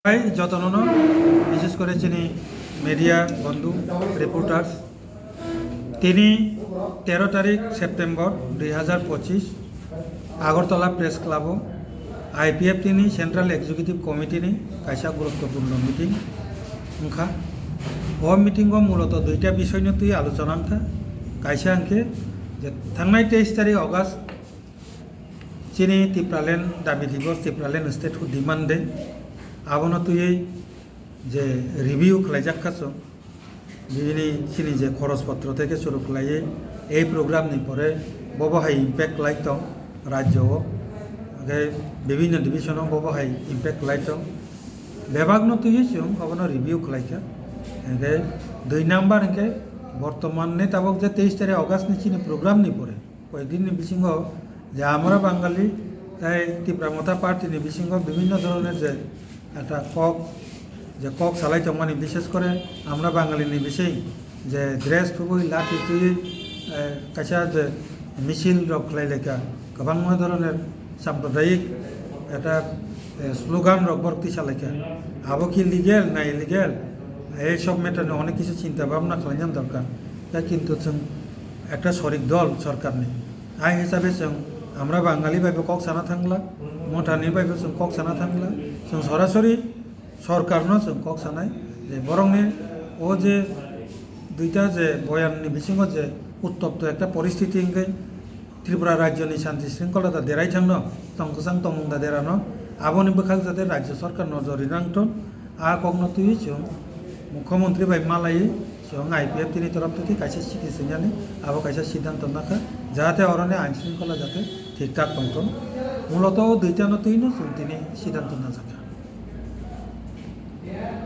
ভাই যতন বিশেষ করে যিনি মিডিয়া বন্ধু রিপোর্টার্স তিনি 13 September 2025 Agartala press club IPF তিনি সেন্ট্রাল এক্সিকিউটিভ কমিটি নি কাইসা গুরুত্বপূর্ণ মিটিং ओंखा ও মিটিংও মূলত দুইটা বিষয় নিয়ে তুই আলোচনা আনখা কাইসা আনকে যে थांनाय 23 तारिख अगस्त চিনি ত্রিপুরাল্যান্ড দাবি দিবস ত্রিপুরাল্যান্ড স্টেট ডিমান্ড दे आबनो तुयै जे रिव्यू खालायजाखासो बिनि चिनि जे खरचपत्र থেকে शुरू खालायै এই প্রোগ্রামনি পরে ববহাই ইম্প্যাক্ট লাইতো রাজ্য আগে বিভিন্ন ডিভিশন ববহাই ইম্প্যাক্ট লাইতো বিভাগন তুই সিং আবনো রিভিউ খালাইকা আগে 2 নাম্বার কে বর্তমানে তাবক যে 23 তারিখ অগাস্ট নি চিনি প্রোগ্রাম নি পরে কয়েকদিন বিসিংহ যে আমরা বাঙালি তাই ত্রিপুরা মতা পার্টি নি বিসিংহ বিভিন্ন ধরনের যে একটা কক চালাইতো মানে বিশেষ করে আমরা বাঙালি বিষয় যে ড্রেস খুবই লাঠি তুই কাছা যে মিছিল রক্ষাই লেখা গোबां ধরনের সাম্প্রদায়িক একটা স্লোগান বর্তি চালাইকা আবো কি লিগেল না ইলিগেল এইসব ম্যাটার নিয়ে অনেক কিছু চিন্তা ভাবনা খালাইনাম দরকার তাই কিন্তু जों একটা শরিক দল সরকার নেই আই হিসাবে जों আমরা বাঙালি ভাবে কক সানা থাকলা মঠানি ভাবে जों কক সানা থাকলা जों সরাসরি সরকারনো जों কক সানাই যে বরংনি ও যে দুইটা যে বয়াননি বিসিংহ যে উত্তপ্ত একটা পরিস্থিতি ইংগে ত্রিপুরা রাজ্যনি শান্তি শৃঙ্খলতা দেরাই থাকনো তংকসাং তমুংদা দেরানো আবনি বখাক যাতে রাজ্য সরকার নজরি নাংটন আ কগ্ন তুই जों মুখ্যমন্ত্রী ভাই মালাই जों IPF তিনি তরফ থেকে কাইসা সিটিসেন জানি আবো কাইসা সিদ্ধান্ত নাখা যাতে অরণ্যে আইন শৃঙ্খলা যাতে ঠিকঠাক তংটন মূলত দুইটা নতুন তিনি সিদ্ধান্ত না থাকে